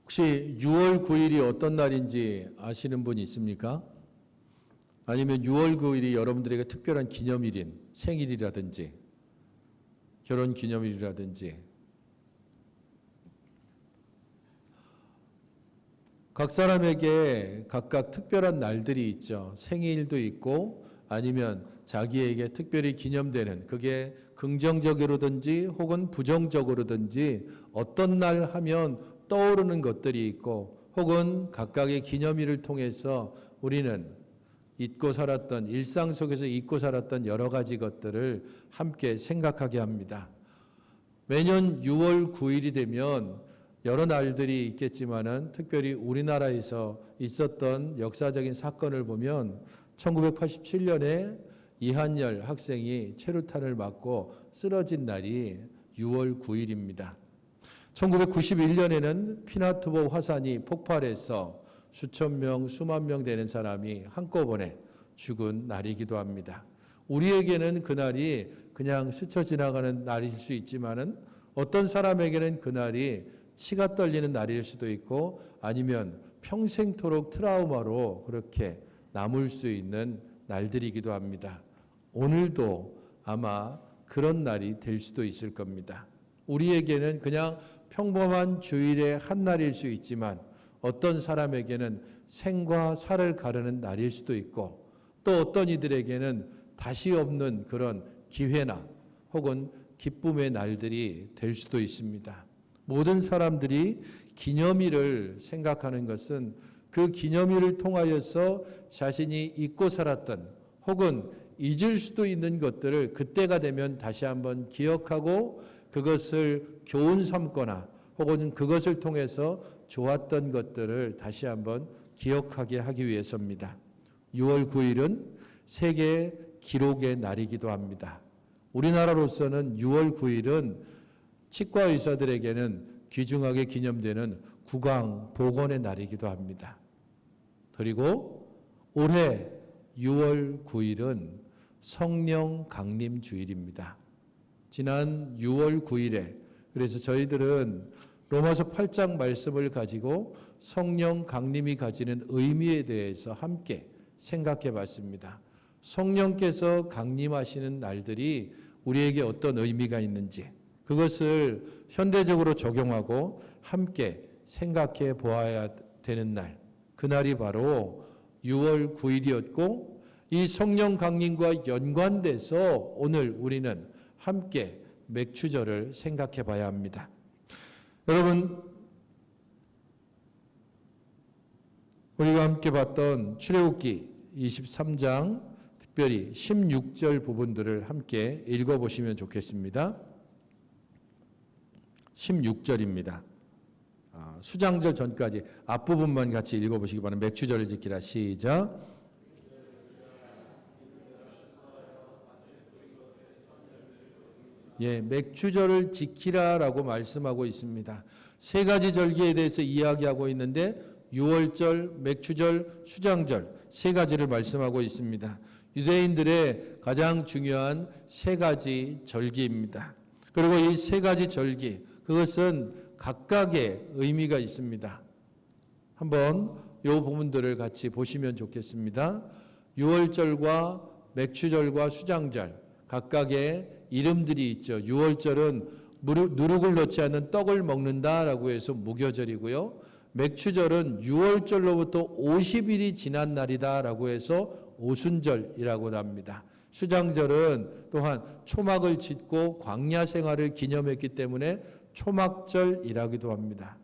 혹시 6월 9일이 어떤 날인지 아시는 분 있습니까? 아니면 6월 9일이 여러분들에게 특별한 기념일인 생일이라든지 결혼 기념일이라든지 각 사람에게 각각 특별한 날들이 있죠. 생일도 있고 아니면 자기에게 특별히 기념되는, 그게 긍정적으로든지 혹은 부정적으로든지 어떤 날 하면 떠오르는 것들이 있고, 혹은 각각의 기념일을 통해서 우리는 잊고 살았던, 일상 속에서 잊고 살았던 여러 가지 것들을 함께 생각하게 합니다. 매년 6월 9일이 되면 여러 날들이 있겠지만은 특별히 우리나라에서 있었던 역사적인 사건을 보면 1987년에 이한열 학생이 체류탄을 맞고 쓰러진 날이 6월 9일입니다. 1991년에는 피나투보 화산이 폭발해서 수천 명, 수만 명 되는 사람이 한꺼번에 죽은 날이기도 합니다. 우리에게는 그날이 그냥 스쳐 지나가는 날일 수 있지만은 어떤 사람에게는 그날이 치가 떨리는 날일 수도 있고 아니면 평생토록 트라우마로 그렇게 남을 수 있는 날들이기도 합니다. 오늘도 아마 그런 날이 될 수도 있을 겁니다. 우리에게는 그냥 평범한 주일의 한 날일 수 있지만 어떤 사람에게는 생과 사를 가르는 날일 수도 있고 또 어떤 이들에게는 다시 없는 그런 기회나 혹은 기쁨의 날들이 될 수도 있습니다. 모든 사람들이 기념일을 생각하는 것은 그 기념일을 통하여서 자신이 잊고 살았던 혹은 잊을 수도 있는 것들을 그때가 되면 다시 한번 기억하고 그것을 교훈 삼거나 혹은 그것을 통해서 좋았던 것들을 다시 한번 기억하게 하기 위해서입니다. 6월 9일은 세계 기록의 날이기도 합니다. 우리나라로서는 6월 9일은 치과 의사들에게는 귀중하게 기념되는 구강 복원의 날이기도 합니다. 그리고 올해 6월 9일은 성령 강림 주일입니다. 지난 6월 9일에 그래서 저희들은 로마서 8장 말씀을 가지고 성령 강림이 가지는 의미에 대해서 함께 생각해 봤습니다. 성령께서 강림하시는 날들이 우리에게 어떤 의미가 있는지 그것을 현대적으로 적용하고 함께 생각해 보아야 되는 날, 그날이 바로 6월 9일이었고 이 성령 강림과 연관돼서 오늘 우리는 함께 맥추절을 생각해 봐야 합니다. 여러분, 우리가 함께 봤던 출애굽기 23장 특별히 16절 부분들을 함께 읽어보시면 좋겠습니다. 16절입니다. 수장절 전까지 앞부분만 같이 읽어보시기 바랍니다. 맥추절을 지키라. 시작. 예, 맥추절을 지키라라고 말씀하고 있습니다. 세 가지 절기에 대해서 이야기하고 있는데 6월절, 맥추절, 수장절 세 가지를 말씀하고 있습니다. 유대인들의 가장 중요한 세 가지 절기입니다. 그리고 이 세 가지 절기, 그것은 각각의 의미가 있습니다. 한번 이 부분들을 같이 보시면 좋겠습니다. 6월절과 맥추절과 수장절 각각의 이름들이 있죠. 6월절은 누룩을 넣지 않는 떡을 먹는다라고 해서 무교절이고요. 맥추절은 6월절로부터 50일이 지난 날이다라고 해서 오순절이라고 합니다. 수장절은 또한 초막을 짓고 광야 생활을 기념했기 때문에 초막절이라기도 합니다.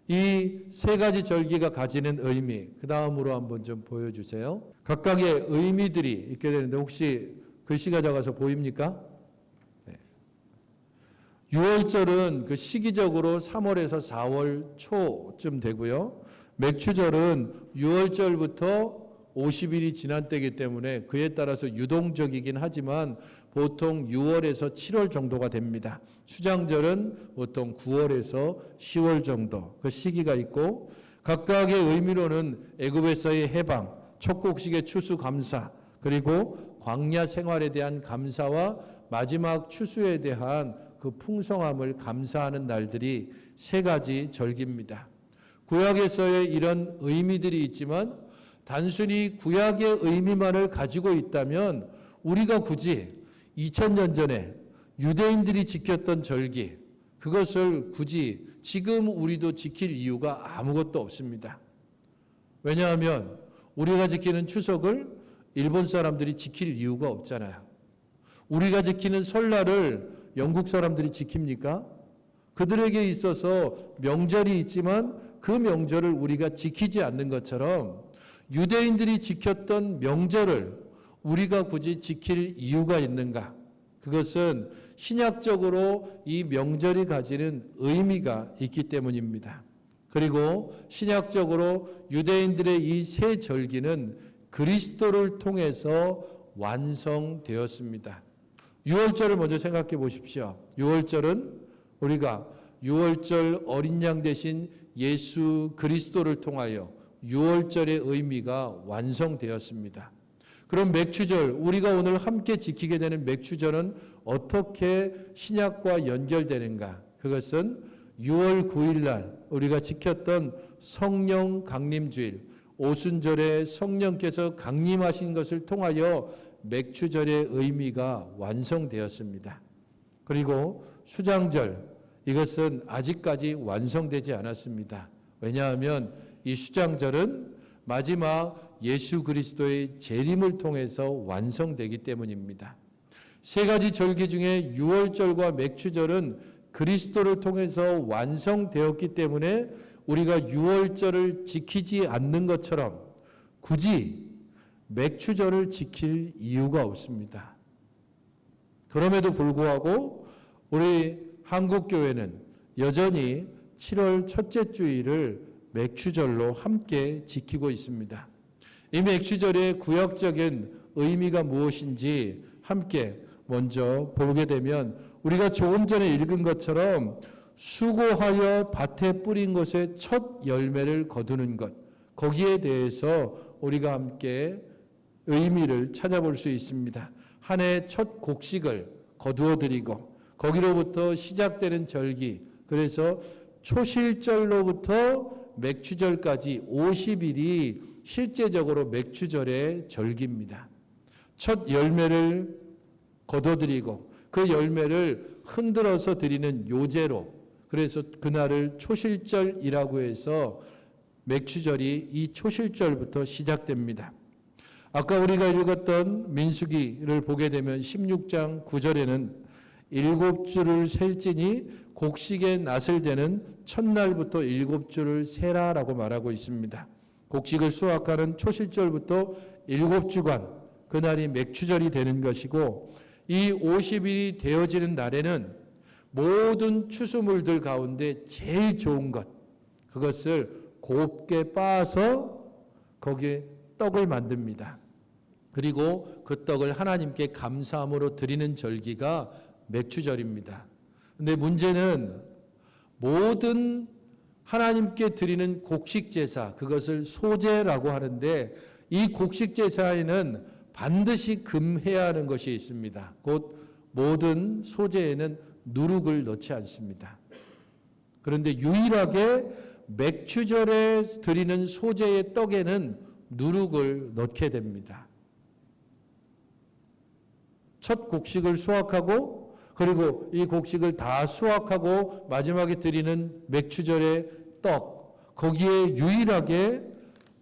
이 세 가지 절기가 가지는 의미, 그 다음으로 한번 좀 보여주세요. 각각의 의미들이 있게 되는데 혹시 글씨가 작아서 보입니까? 네. 6월절은 그 시기적으로 3월에서 4월 초쯤 되고요. 맥추절은 6월절부터 50일이 지난 때이기 때문에 그에 따라서 유동적이긴 하지만 보통 6월에서 7월 정도가 됩니다. 수장절은 보통 9월에서 10월 정도 그 시기가 있고 각각의 의미로는 애굽에서의 해방, 첫 곡식의 추수감사, 그리고 광야 생활에 대한 감사와 마지막 추수에 대한 그 풍성함을 감사하는 날들이 세 가지 절기입니다. 구약에서의 이런 의미들이 있지만 단순히 구약의 의미만을 가지고 있다면 우리가 굳이 2000년 전에 유대인들이 지켰던 절기, 그것을 굳이 지금 우리도 지킬 이유가 아무것도 없습니다. 왜냐하면 우리가 지키는 추석을 일본 사람들이 지킬 이유가 없잖아요. 우리가 지키는 설날을 영국 사람들이 지킵니까? 그들에게 있어서 명절이 있지만 그 명절을 우리가 지키지 않는 것처럼 유대인들이 지켰던 명절을 우리가 굳이 지킬 이유가 있는가? 그것은 신약적으로 이 명절이 가지는 의미가 있기 때문입니다. 그리고 신약적으로 유대인들의 이 세 절기는 그리스도를 통해서 완성되었습니다. 유월절을 먼저 생각해 보십시오. 유월절은 우리가 유월절 어린 양 대신 예수 그리스도를 통하여 유월절의 의미가 완성되었습니다. 그럼 맥추절, 우리가 오늘 함께 지키게 되는 맥추절은 어떻게 신약과 연결되는가? 그것은 6월 9일 날 우리가 지켰던 성령 강림주일, 오순절에 성령께서 강림하신 것을 통하여 맥추절의 의미가 완성되었습니다. 그리고 수장절, 이것은 아직까지 완성되지 않았습니다. 왜냐하면 이 수장절은 마지막 예수 그리스도의 재림을 통해서 완성되기 때문입니다. 세 가지 절기 중에 유월절과 맥추절은 그리스도를 통해서 완성되었기 때문에 우리가 유월절을 지키지 않는 것처럼 굳이 맥추절을 지킬 이유가 없습니다. 그럼에도 불구하고 우리 한국교회는 여전히 7월 첫째 주일을 맥추절로 함께 지키고 있습니다. 이 맥추절의 구약적인 의미가 무엇인지 함께 먼저 보게 되면 우리가 조금 전에 읽은 것처럼 수고하여 밭에 뿌린 것의 첫 열매를 거두는 것, 거기에 대해서 우리가 함께 의미를 찾아볼 수 있습니다. 한 해 첫 곡식을 거두어 드리고 거기로부터 시작되는 절기, 그래서 초실절로부터 맥추절까지 50일이 실제적으로 맥추절의 절기입니다. 첫 열매를 거둬들이고 그 열매를 흔들어서 드리는 요제로, 그래서 그날을 초실절이라고 해서 맥추절이 이 초실절부터 시작됩니다. 아까 우리가 읽었던 민수기를 보게 되면 16장 9절에는 7주를 셀지니 곡식의 낫을 되는 첫날부터 7주를 세라라고 말하고 있습니다. 곡식을 수확하는 초실절부터 7주간 그날이 맥추절이 되는 것이고, 이 50일이 되어지는 날에는 모든 추수물들 가운데 제일 좋은 것, 그것을 곱게 빻아서 거기에 떡을 만듭니다. 그리고 그 떡을 하나님께 감사함으로 드리는 절기가 맥추절입니다. 근데 문제는 모든 하나님께 드리는 곡식 제사, 그것을 소제라고 하는데 이 곡식 제사에는 반드시 금해야 하는 것이 있습니다. 곧 모든 소제에는 누룩을 넣지 않습니다. 그런데 유일하게 맥추절에 드리는 소제의 떡에는 누룩을 넣게 됩니다. 첫 곡식을 수확하고 그리고 이 곡식을 다 수확하고 마지막에 드리는 맥추절의 떡, 거기에 유일하게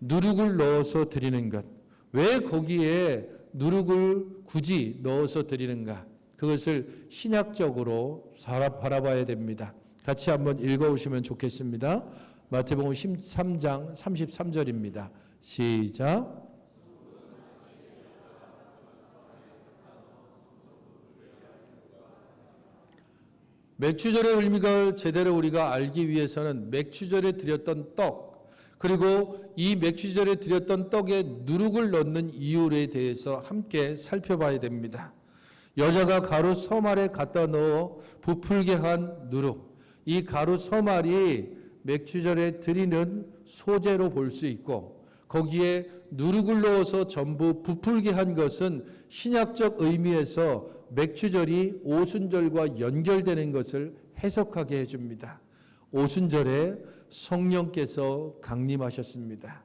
누룩을 넣어서 드리는 것. 왜 거기에 누룩을 굳이 넣어서 드리는가? 그것을 신약적으로 바라봐야 됩니다. 같이 한번 읽어보시면 좋겠습니다. 마태복음 13장 33절입니다. 시작. 맥추절의 의미를 제대로 우리가 알기 위해서는 맥추절에 드렸던 떡, 그리고 이 맥추절에 드렸던 떡에 누룩을 넣는 이유에 대해서 함께 살펴봐야 됩니다. 여자가 가루 서말에 갖다 넣어 부풀게 한 누룩, 이 가루 서말이 맥추절에 드리는 소재로 볼 수 있고, 거기에 누룩을 넣어서 전부 부풀게 한 것은 신약적 의미에서 맥추절이 오순절과 연결되는 것을 해석하게 해줍니다. 오순절에 성령께서 강림하셨습니다.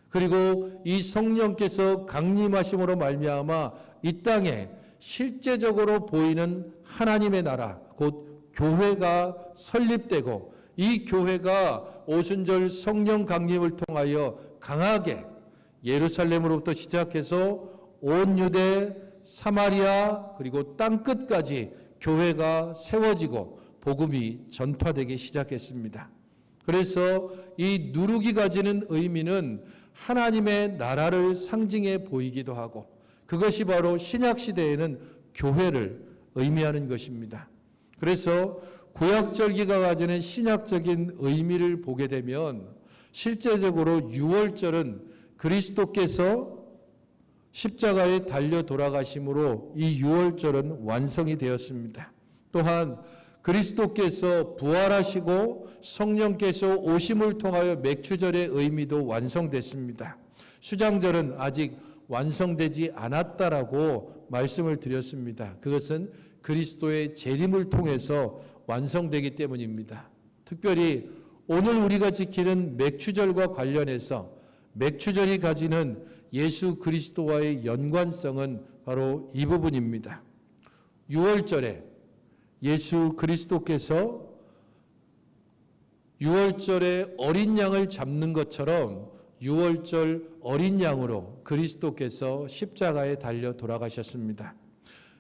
그리고 이 성령께서 강림하심으로 말미암아 이 땅에 실제적으로 보이는 하나님의 나라, 곧 교회가 설립되고 이 교회가 오순절 성령 강림을 통하여 강하게 예루살렘으로부터 시작해서 온 유대, 사마리아 그리고 땅끝까지 교회가 세워지고 복음이 전파되기 시작했습니다. 그래서 이 누룩이 가지는 의미는 하나님의 나라를 상징해 보이기도 하고 그것이 바로 신약시대에는 교회를 의미하는 것입니다. 그래서 구약절기가 가지는 신약적인 의미를 보게 되면 실제적으로 유월절은 그리스도께서 십자가에 달려 돌아가심으로 이 유월절은 완성이 되었습니다. 또한 그리스도께서 부활하시고 성령께서 오심을 통하여 맥추절의 의미도 완성됐습니다. 수장절은 아직 완성되지 않았다라고 말씀을 드렸습니다. 그것은 그리스도의 재림을 통해서 완성되기 때문입니다. 특별히 오늘 우리가 지키는 맥추절과 관련해서 맥추절이 가지는 예수 그리스도와의 연관성은 바로 이 부분입니다. 유월절에 예수 그리스도께서 유월절에 어린 양을 잡는 것처럼 유월절 어린 양으로 그리스도께서 십자가에 달려 돌아가셨습니다.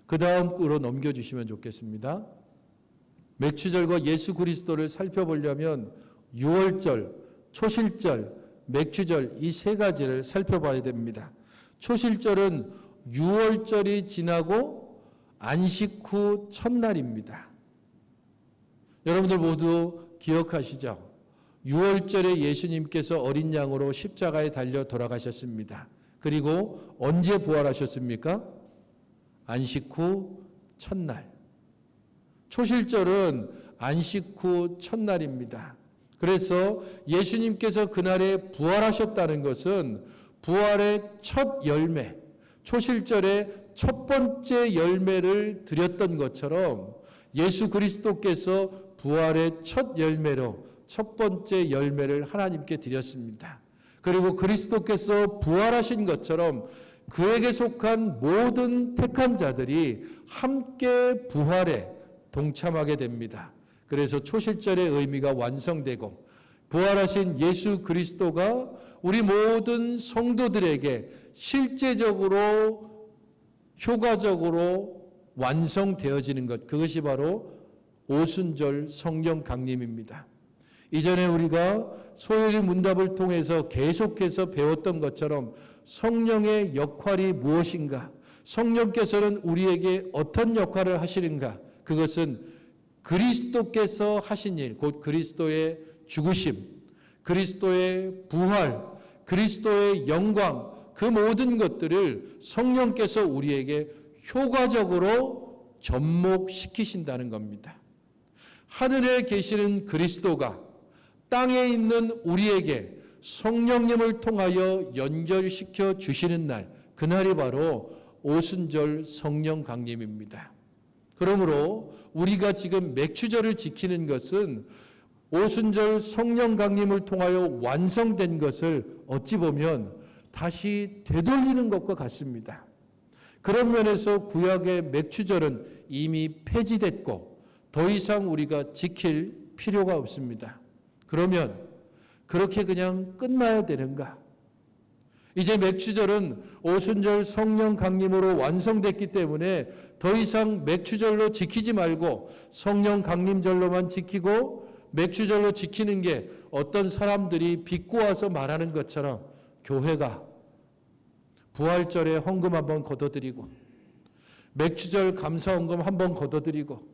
그 다음으로 넘겨주시면 좋겠습니다. 맥추절과 예수 그리스도를 살펴보려면 유월절, 초실절, 맥추절 이 세 가지를 살펴봐야 됩니다. 초실절은 유월절이 지나고 안식 후 첫날입니다. 여러분들 모두 기억하시죠? 유월절에 예수님께서 어린 양으로 십자가에 달려 돌아가셨습니다. 그리고 언제 부활하셨습니까? 안식 후 첫날. 초실절은 안식 후 첫날입니다. 그래서 예수님께서 그날에 부활하셨다는 것은 부활의 첫 열매, 초실절의 첫 번째 열매를 드렸던 것처럼 예수 그리스도께서 부활의 첫 열매로 첫 번째 열매를 하나님께 드렸습니다. 그리고 그리스도께서 부활하신 것처럼 그에게 속한 모든 택한 자들이 함께 부활에 동참하게 됩니다. 그래서 초실절의 의미가 완성되고 부활하신 예수 그리스도가 우리 모든 성도들에게 실제적으로 효과적으로 완성되어지는 것, 그것이 바로 오순절 성령 강림입니다. 이전에 우리가 소요리 문답을 통해서 계속해서 배웠던 것처럼 성령의 역할이 무엇인가, 성령께서는 우리에게 어떤 역할을 하시는가, 그것은 그리스도께서 하신 일, 곧 그리스도의 죽으심, 그리스도의 부활, 그리스도의 영광, 그 모든 것들을 성령께서 우리에게 효과적으로 접목시키신다는 겁니다. 하늘에 계시는 그리스도가 땅에 있는 우리에게 성령님을 통하여 연결시켜 주시는 날, 그날이 바로 오순절 성령 강림입니다. 그러므로 우리가 지금 맥추절을 지키는 것은 오순절 성령 강림을 통하여 완성된 것을 어찌 보면 다시 되돌리는 것과 같습니다. 그런 면에서 구약의 맥추절은 이미 폐지됐고 더 이상 우리가 지킬 필요가 없습니다. 그러면 그렇게 그냥 끝나야 되는가? 이제 맥추절은 오순절 성령 강림으로 완성됐기 때문에 더 이상 맥추절로 지키지 말고 성령 강림절로만 지키고 맥추절로 지키는 게 어떤 사람들이 비꼬아서 말하는 것처럼 교회가 부활절에 헌금 한번 걷어드리고 맥추절 감사헌금 한번 걷어드리고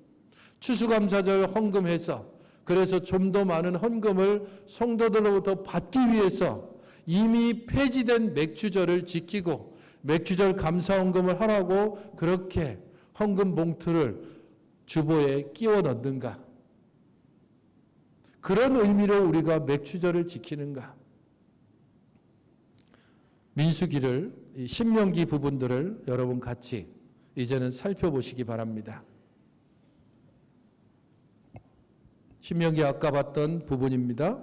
추수감사절 헌금해서 그래서 좀 더 많은 헌금을 성도들로부터 받기 위해서 이미 폐지된 맥추절을 지키고 맥추절 감사헌금을 하라고 그렇게 헌금 봉투를 주보에 끼워 넣는가? 그런 의미로 우리가 맥추절을 지키는가? 민수기를, 신명기 부분들을 여러분 같이 이제는 살펴보시기 바랍니다. 신명기 아까 봤던 부분입니다.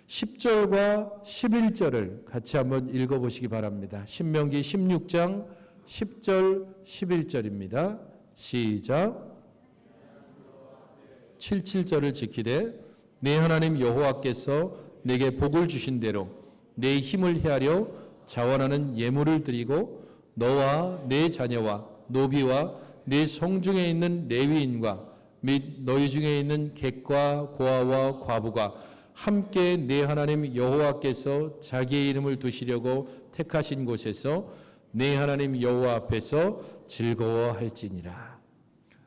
10절과 11절을 같이 한번 읽어보시기 바랍니다. 신명기 16장 10절 11절입니다. 시작. 7절을 지키되 내 하나님 여호와께서 내게 복을 주신 대로 내 힘을 헤아려 자원하는 예물을 드리고 너와 내 자녀와 노비와 내 성중에 있는 레위인과 및 너희 중에 있는 객과 고아와 과부가 함께 내 하나님 여호와께서 자기의 이름을 두시려고 택하신 곳에서 내 하나님 여호와 앞에서 즐거워할지니라.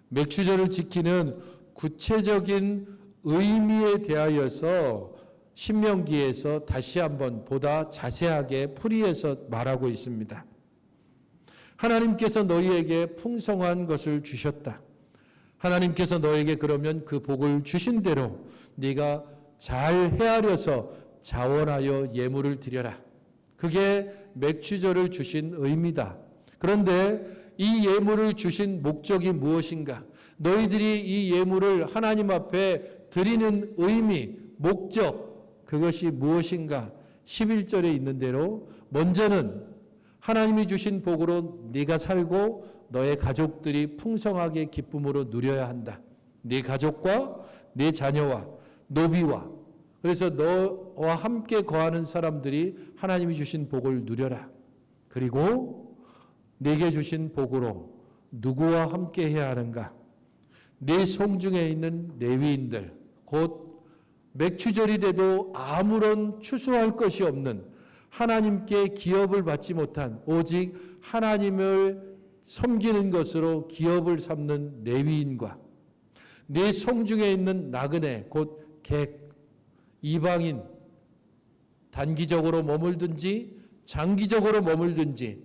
맥추절을 지키는 구체적인 의미에 대하여서 신명기에서 다시 한번 보다 자세하게 풀이해서 말하고 있습니다. 하나님께서 너희에게 풍성한 것을 주셨다. 하나님께서 너에게 그러면 그 복을 주신 대로 네가 잘 헤아려서 자원하여 예물을 드려라. 그게 맥추절을 주신 의미다. 그런데 이 예물을 주신 목적이 무엇인가? 너희들이 이 예물을 하나님 앞에 드리는 의미, 목적, 그것이 무엇인가? 11절에 있는 대로 먼저는 하나님이 주신 복으로 네가 살고 너의 가족들이 풍성하게 기쁨으로 누려야 한다. 네 가족과 네 자녀와 노비와 그래서 너와 함께 거하는 사람들이 하나님이 주신 복을 누려라. 그리고 내게 주신 복으로 누구와 함께 해야 하는가? 내 성중에 있는 레위인들, 곧 맥추절이 돼도 아무런 추수할 것이 없는 하나님께 기업을 받지 못한 오직 하나님을 섬기는 것으로 기업을 삼는 레위인과 내 성중에 있는 나그네, 곧 객, 이방인, 단기적으로 머물든지 장기적으로 머물든지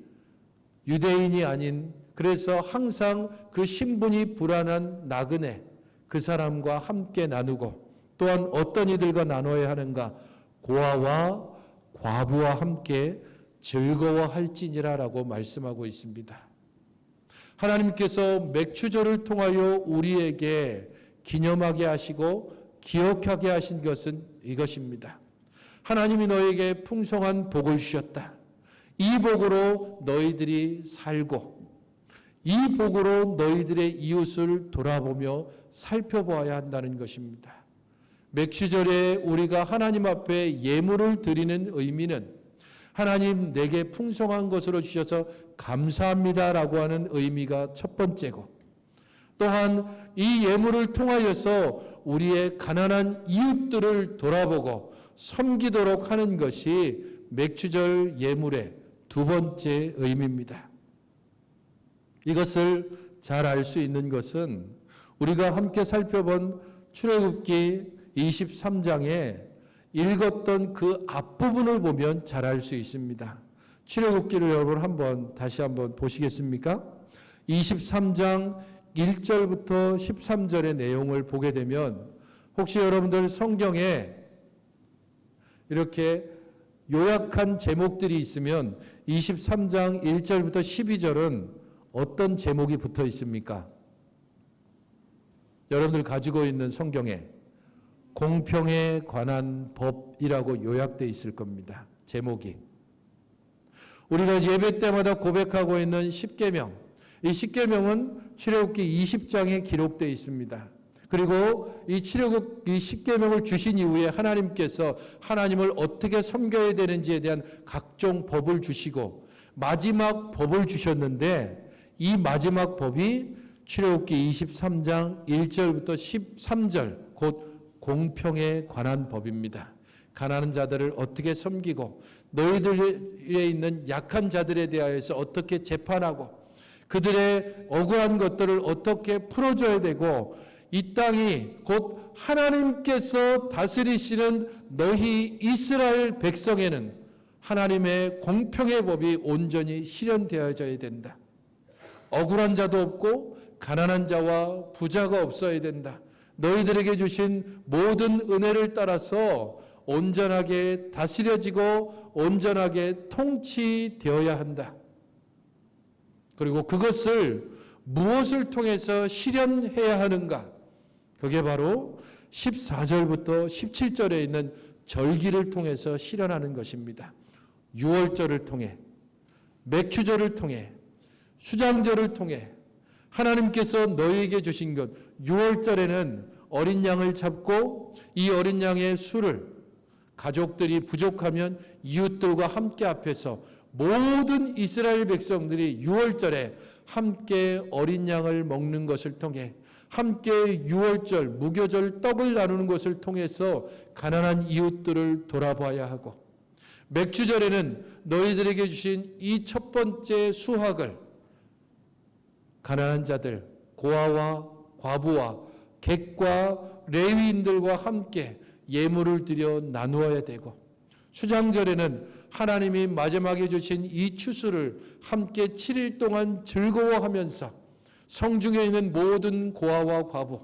유대인이 아닌 그래서 항상 그 신분이 불안한 나그네, 그 사람과 함께 나누고 또한 어떤 이들과 나눠야 하는가? 고아와 과부와 함께 즐거워할지니라라고 말씀하고 있습니다. 하나님께서 맥추절을 통하여 우리에게 기념하게 하시고 기억하게 하신 것은 이것입니다. 하나님이 너에게 풍성한 복을 주셨다. 이 복으로 너희들이 살고 이 복으로 너희들의 이웃을 돌아보며 살펴보아야 한다는 것입니다. 맥추절에 우리가 하나님 앞에 예물을 드리는 의미는 하나님 내게 풍성한 것으로 주셔서 감사합니다라고 하는 의미가 첫 번째고 또한 이 예물을 통하여서 우리의 가난한 이웃들을 돌아보고 섬기도록 하는 것이 맥추절 예물의 두 번째 의미입니다. 이것을 잘 알 수 있는 것은 우리가 함께 살펴본 출애굽기 23장에 읽었던 그 앞부분을 보면 잘 알 수 있습니다. 출애굽기를 여러분 다시 한번 보시겠습니까? 23장 1절부터 13절의 내용을 보게 되면 혹시 여러분들 성경에 이렇게 요약한 제목들이 있으면 23장 1절부터 12절은 어떤 제목이 붙어 있습니까? 여러분들 가지고 있는 성경에 공평에 관한 법이라고 요약되어 있을 겁니다. 제목이. 우리가 예배 때마다 고백하고 있는 십계명, 이 십계명은 출애굽기 20장에 기록되어 있습니다. 그리고 이 십계명을 주신 이후에 하나님께서 하나님을 어떻게 섬겨야 되는지에 대한 각종 법을 주시고 마지막 법을 주셨는데 이 마지막 법이 출애굽기 23장 1절부터 13절 곧 공평에 관한 법입니다. 가난한 자들을 어떻게 섬기고 너희들에 있는 약한 자들에 대하여서 어떻게 재판하고 그들의 억울한 것들을 어떻게 풀어줘야 되고 이 땅이 곧 하나님께서 다스리시는 너희 이스라엘 백성에는 하나님의 공평의 법이 온전히 실현되어져야 된다. 억울한 자도 없고 가난한 자와 부자가 없어야 된다. 너희들에게 주신 모든 은혜를 따라서 온전하게 다스려지고 온전하게 통치되어야 한다. 그리고 그것을 무엇을 통해서 실현해야 하는가? 그게 바로 14절부터 17절에 있는 절기를 통해서 실현하는 것입니다. 유월절을 통해, 맥추절을 통해, 수장절을 통해 하나님께서 너희에게 주신 것, 유월절에는 어린 양을 잡고 이 어린 양의 수를 가족들이 부족하면 이웃들과 함께 앞에서 모든 이스라엘 백성들이 유월절에 함께 어린 양을 먹는 것을 통해 함께 유월절, 무교절 떡을 나누는 것을 통해서 가난한 이웃들을 돌아봐야 하고, 맥주절에는 너희들에게 주신 이 첫 번째 수확을 가난한 자들, 고아와 과부와 객과 레위인들과 함께 예물을 드려 나누어야 되고, 수장절에는 하나님이 마지막에 주신 이 추수를 함께 7일 동안 즐거워하면서 성중에 있는 모든 고아와 과부,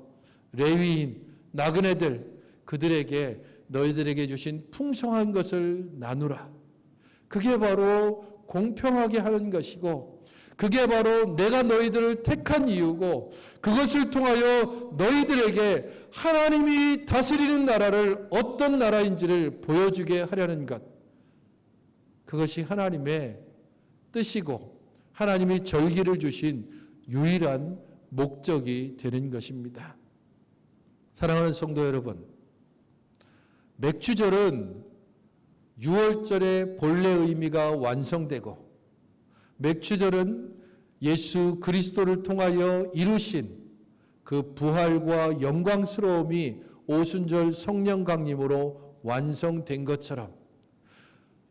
레위인, 나그네들, 그들에게 너희들에게 주신 풍성한 것을 나누라. 그게 바로 공평하게 하는 것이고, 그게 바로 내가 너희들을 택한 이유고, 그것을 통하여 너희들에게 하나님이 다스리는 나라를 어떤 나라인지를 보여주게 하려는 것. 그것이 하나님의 뜻이고 하나님이 절기를 주신 유일한 목적이 되는 것입니다. 사랑하는 성도 여러분, 맥주절은 유월절의 본래 의미가 완성되고, 맥주절은 예수 그리스도를 통하여 이루신 그 부활과 영광스러움이 오순절 성령 강림으로 완성된 것처럼,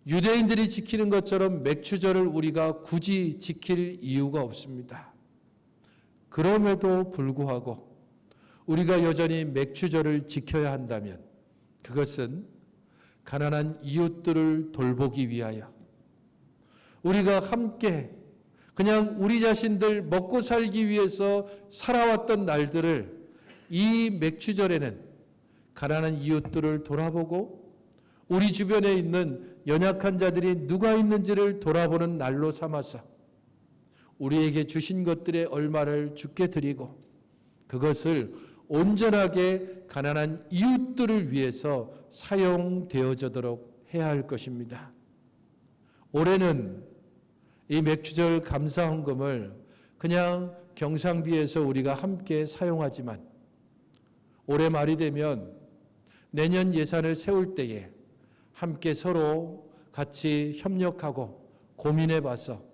유대인들이 지키는 것처럼 맥주절을 우리가 굳이 지킬 이유가 없습니다. 그럼에도 불구하고 우리가 여전히 맥주절을 지켜야 한다면 그것은 가난한 이웃들을 돌보기 위하여, 우리가 함께 그냥 우리 자신들 먹고 살기 위해서 살아왔던 날들을 이 맥주절에는 가난한 이웃들을 돌아보고 우리 주변에 있는 연약한 자들이 누가 있는지를 돌아보는 날로 삼아서 우리에게 주신 것들의 얼마를 주께 드리고 그것을 온전하게 가난한 이웃들을 위해서 사용되어지도록 해야 할 것입니다. 올해는 이 맥주절 감사헌금을 그냥 경상비에서 우리가 함께 사용하지만 올해 말이 되면 내년 예산을 세울 때에 함께 서로 같이 협력하고 고민해 봐서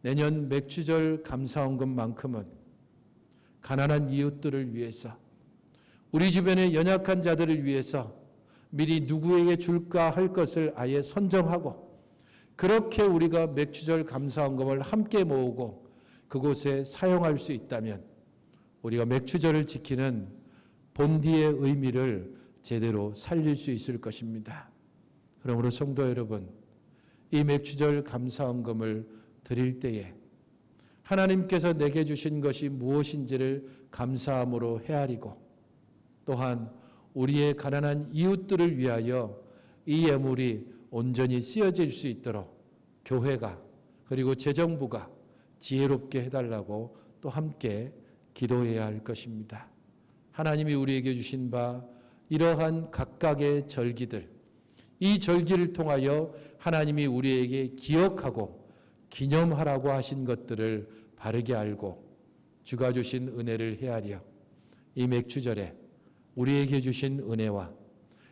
내년 맥주절 감사헌금만큼은 가난한 이웃들을 위해서, 우리 주변의 연약한 자들을 위해서 미리 누구에게 줄까 할 것을 아예 선정하고, 그렇게 우리가 맥주절 감사헌금을 함께 모으고 그곳에 사용할 수 있다면 우리가 맥주절을 지키는 본디의 의미를 제대로 살릴 수 있을 것입니다. 그러므로 성도 여러분, 이 맥주절 감사헌금을 드릴 때에 하나님께서 내게 주신 것이 무엇인지를 감사함으로 헤아리고, 또한 우리의 가난한 이웃들을 위하여 이 예물이 온전히 쓰여질 수 있도록 교회가 그리고 재정부가 지혜롭게 해달라고 또 함께 기도해야 할 것입니다. 하나님이 우리에게 주신 바 이러한 각각의 절기들, 이 절기를 통하여 하나님이 우리에게 기억하고 기념하라고 하신 것들을 바르게 알고 주가 주신 은혜를 헤아려 이 맥주절에 우리에게 주신 은혜와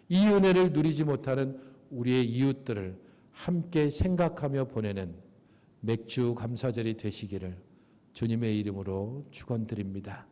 이 은혜를 누리지 못하는 우리의 이웃들을 함께 생각하며 보내는 맥주 감사절이 되시기를 주님의 이름으로 축원드립니다.